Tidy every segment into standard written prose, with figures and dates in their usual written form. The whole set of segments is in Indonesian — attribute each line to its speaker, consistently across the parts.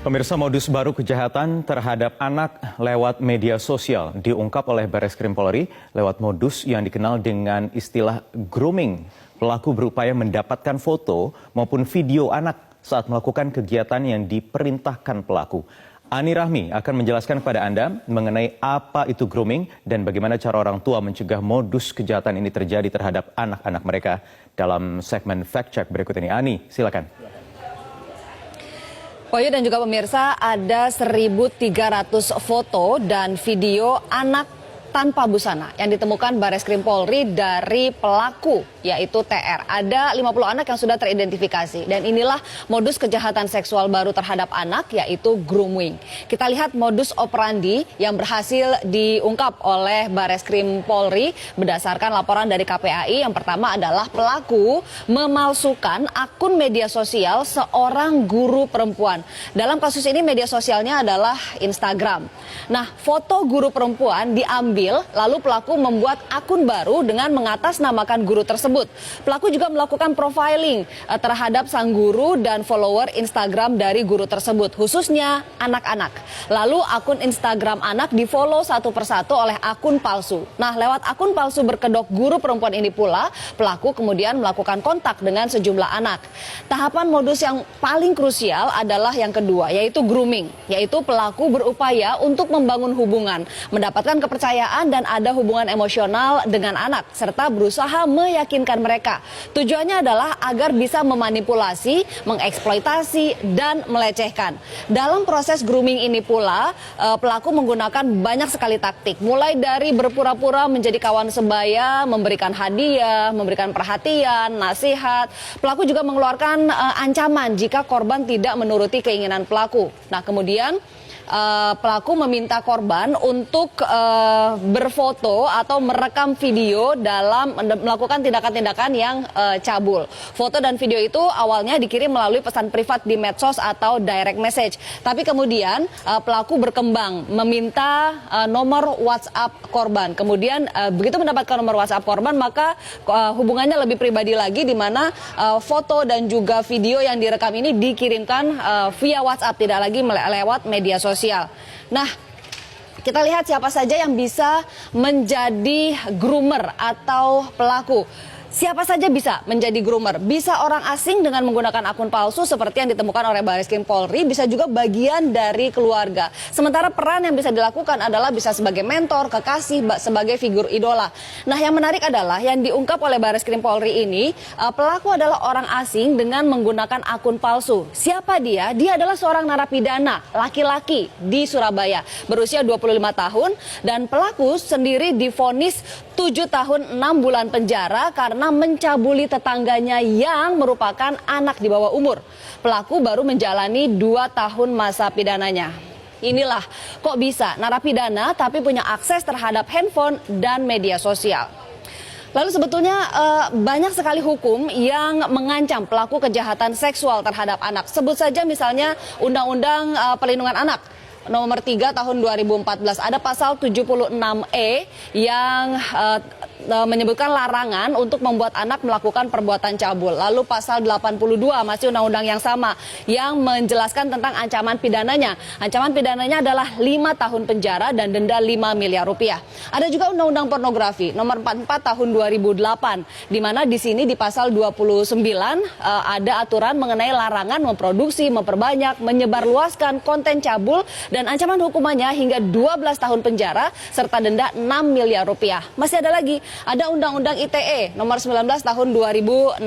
Speaker 1: Pemirsa, modus baru kejahatan terhadap anak lewat media sosial diungkap oleh Bareskrim Polri lewat modus yang dikenal dengan istilah grooming. Pelaku berupaya mendapatkan foto maupun video anak saat melakukan kegiatan yang diperintahkan pelaku. Ani Rahmi akan menjelaskan kepada Anda mengenai apa itu grooming dan bagaimana cara orang tua mencegah modus kejahatan ini terjadi terhadap anak-anak mereka. Dalam segmen Fact Check berikut ini, Ani, silakan.
Speaker 2: Poyo dan juga pemirsa, ada 1.300 foto dan video anak tanpa busana yang ditemukan Bareskrim Polri dari pelaku, yaitu TR. Ada 50 anak yang sudah teridentifikasi dan inilah modus kejahatan seksual baru terhadap anak, yaitu grooming. Kita lihat modus operandi yang berhasil diungkap oleh Bareskrim Polri berdasarkan laporan dari KPAI. Yang pertama adalah pelaku memalsukan akun media sosial seorang guru perempuan. Dalam kasus ini media sosialnya adalah Instagram. Nah, foto guru perempuan diambil, lalu pelaku membuat akun baru dengan mengatasnamakan guru tersebut. Pelaku juga melakukan profiling terhadap sang guru dan follower Instagram dari guru tersebut, khususnya anak-anak. Lalu akun Instagram anak di-follow satu persatu oleh akun palsu. Nah, lewat akun palsu berkedok guru perempuan ini pula, pelaku kemudian melakukan kontak dengan sejumlah anak. Tahapan modus yang paling krusial adalah yang kedua, yaitu grooming, yaitu pelaku berupaya untuk membangun hubungan, mendapatkan kepercayaan dan ada hubungan emosional dengan anak, serta berusaha meyakinkan mereka. Tujuannya adalah agar bisa memanipulasi, mengeksploitasi, dan melecehkan. Dalam proses grooming ini pula, pelaku menggunakan banyak sekali taktik, mulai dari berpura-pura menjadi kawan sebaya, memberikan hadiah, memberikan perhatian, nasihat. Pelaku juga mengeluarkan ancaman jika korban tidak menuruti keinginan pelaku. Nah, kemudian pelaku meminta korban untuk berfoto atau merekam video dalam melakukan tindakan-tindakan yang cabul. Foto dan video itu awalnya dikirim melalui pesan privat di medsos atau direct message. Tapi kemudian pelaku berkembang meminta nomor WhatsApp korban. Kemudian begitu mendapatkan nomor WhatsApp korban, maka hubungannya lebih pribadi lagi, di mana foto dan juga video yang direkam ini dikirimkan via WhatsApp, tidak lagi lewat media sosial. Nah, kita lihat siapa saja yang bisa menjadi groomer atau pelaku. Siapa saja bisa menjadi groomer. Bisa orang asing dengan menggunakan akun palsu seperti yang ditemukan oleh Bareskrim Polri, bisa juga bagian dari keluarga. Sementara peran yang bisa dilakukan adalah bisa sebagai mentor, kekasih, sebagai figur idola. Nah, yang menarik adalah yang diungkap oleh Bareskrim Polri ini, pelaku adalah orang asing dengan menggunakan akun palsu. Siapa dia? Dia adalah seorang narapidana laki-laki di Surabaya, berusia 25 tahun, dan pelaku sendiri divonis 7 tahun 6 bulan penjara karena mencabuli tetangganya yang merupakan anak di bawah umur. Pelaku baru menjalani 2 tahun masa pidananya. Inilah kok bisa narapidana tapi punya akses terhadap handphone dan media sosial. Lalu sebetulnya banyak sekali hukum yang mengancam pelaku kejahatan seksual terhadap anak. Sebut saja misalnya Undang-Undang Perlindungan Anak nomor 3 tahun 2014, ada pasal 76E yang menyebutkan larangan untuk membuat anak melakukan perbuatan cabul. Lalu pasal 82 masih undang-undang yang sama yang menjelaskan tentang ancaman pidananya. Ancaman pidananya adalah 5 tahun penjara dan denda 5 miliar rupiah. Ada juga undang-undang pornografi nomor 44 tahun 2008, di mana di sini di pasal 29 ada aturan mengenai larangan memproduksi, memperbanyak, menyebarluaskan konten cabul dan ancaman hukumannya hingga 12 tahun penjara serta denda 6 miliar rupiah. Masih ada lagi, ada Undang-Undang ITE nomor 19 tahun 2016.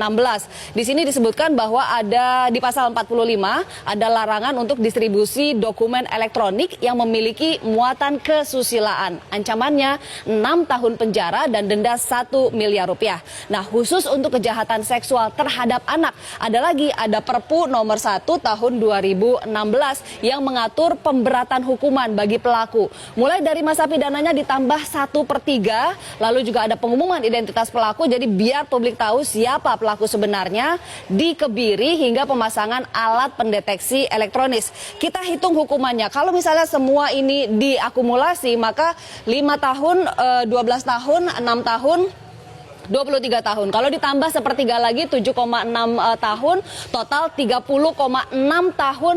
Speaker 2: Di sini disebutkan bahwa ada di pasal 45 ada larangan untuk distribusi dokumen elektronik yang memiliki muatan kesusilaan. Ancamannya 6 tahun penjara dan denda 1 miliar rupiah. Nah, khusus untuk kejahatan seksual terhadap anak, ada Perpu nomor 1 tahun 2016 yang mengatur pemberatan hukuman bagi pelaku. Mulai dari masa pidananya ditambah 1/3, lalu juga ada pengumuman identitas pelaku, jadi biar publik tahu siapa pelaku sebenarnya, dikebiri hingga pemasangan alat pendeteksi elektronis. Kita hitung hukumannya, kalau misalnya semua ini diakumulasi, maka 5 tahun, 12 tahun, 6 tahun, 23 tahun. Kalau ditambah sepertiga lagi 7,6 tahun, total 30,6 tahun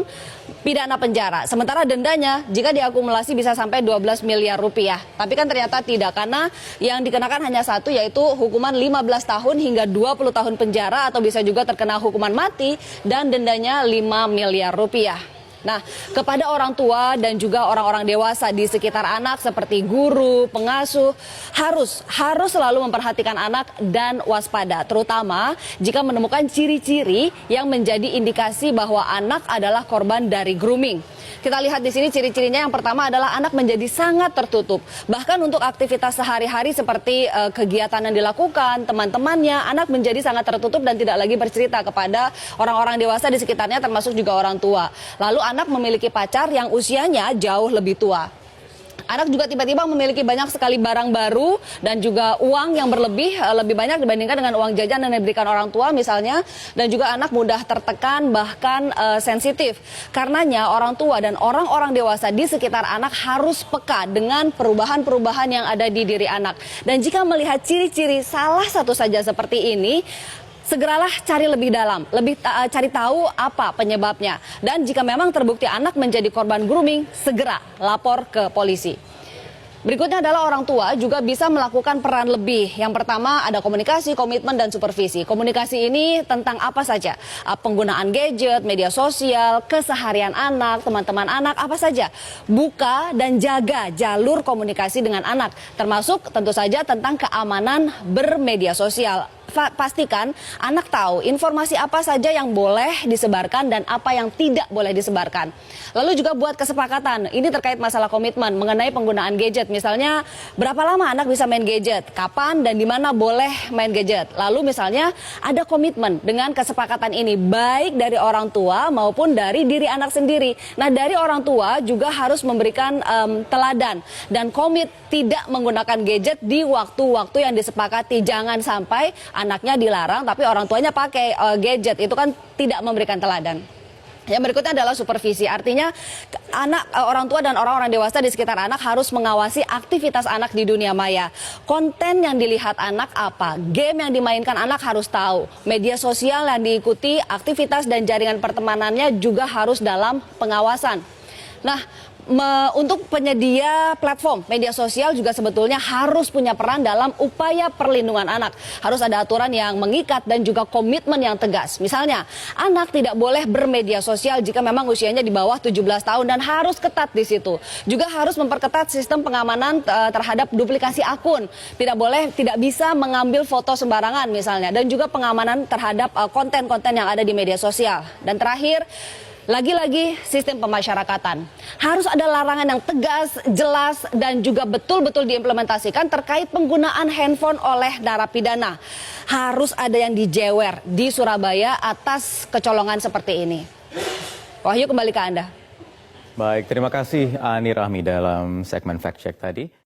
Speaker 2: pidana penjara. Sementara dendanya jika diakumulasi bisa sampai 12 miliar rupiah. Tapi kan ternyata tidak, karena yang dikenakan hanya satu, yaitu hukuman 15 tahun hingga 20 tahun penjara, atau bisa juga terkena hukuman mati dan dendanya 5 miliar rupiah. Nah, kepada orang tua dan juga orang-orang dewasa di sekitar anak seperti guru, pengasuh, harus selalu memperhatikan anak dan waspada, terutama jika menemukan ciri-ciri yang menjadi indikasi bahwa anak adalah korban dari grooming. Kita lihat di sini ciri-cirinya. Yang pertama adalah anak menjadi sangat tertutup. Bahkan untuk aktivitas sehari-hari seperti kegiatan yang dilakukan, teman-temannya, anak menjadi sangat tertutup dan tidak lagi bercerita kepada orang-orang dewasa di sekitarnya, termasuk juga orang tua. Lalu anak memiliki pacar yang usianya jauh lebih tua. Anak juga tiba-tiba memiliki banyak sekali barang baru dan juga uang yang lebih banyak dibandingkan dengan uang jajan yang diberikan orang tua misalnya. Dan juga anak mudah tertekan, bahkan sensitif. Karenanya orang tua dan orang-orang dewasa di sekitar anak harus peka dengan perubahan-perubahan yang ada di diri anak. Dan jika melihat ciri-ciri salah satu saja seperti ini, segeralah cari lebih dalam, cari tahu apa penyebabnya. Dan jika memang terbukti anak menjadi korban grooming, segera lapor ke polisi. Berikutnya adalah orang tua juga bisa melakukan peran lebih. Yang pertama ada komunikasi, komitmen, dan supervisi. Komunikasi ini tentang apa saja? Penggunaan gadget, media sosial, keseharian anak, teman-teman anak, apa saja. Buka dan jaga jalur komunikasi dengan anak. Termasuk tentu saja tentang keamanan bermedia sosial. Pastikan anak tahu informasi apa saja yang boleh disebarkan dan apa yang tidak boleh disebarkan. Lalu juga buat kesepakatan, ini terkait masalah komitmen mengenai penggunaan gadget. Misalnya berapa lama anak bisa main gadget, kapan dan di mana boleh main gadget. Lalu misalnya ada komitmen dengan kesepakatan ini baik dari orang tua maupun dari diri anak sendiri. Nah, dari orang tua juga harus memberikan teladan dan komit tidak menggunakan gadget di waktu-waktu yang disepakati. Jangan sampai anaknya dilarang tapi orang tuanya pakai gadget, itu kan tidak memberikan teladan. Yang berikutnya adalah supervisi, artinya orang tua dan orang-orang dewasa di sekitar anak harus mengawasi aktivitas anak di dunia maya. Konten yang dilihat anak apa, game yang dimainkan anak harus tahu, media sosial yang diikuti, aktivitas dan jaringan pertemanannya juga harus dalam pengawasan. Nah, untuk penyedia platform media sosial juga sebetulnya harus punya peran dalam upaya perlindungan anak. Harus ada aturan yang mengikat dan juga komitmen yang tegas. Misalnya, anak tidak boleh bermedia sosial jika memang usianya di bawah 17 tahun dan harus ketat di situ. Juga harus memperketat sistem pengamanan terhadap duplikasi akun. Tidak bisa mengambil foto sembarangan misalnya, dan juga pengamanan terhadap konten-konten yang ada di media sosial. Dan terakhir, lagi-lagi sistem pemasyarakatan. Harus ada larangan yang tegas, jelas, dan juga betul-betul diimplementasikan terkait penggunaan handphone oleh narapidana. Harus ada yang dijewer di Surabaya atas kecolongan seperti ini. Wahyu, kembali ke Anda.
Speaker 1: Baik, terima kasih Ani Rahmi dalam segmen Fact Check tadi.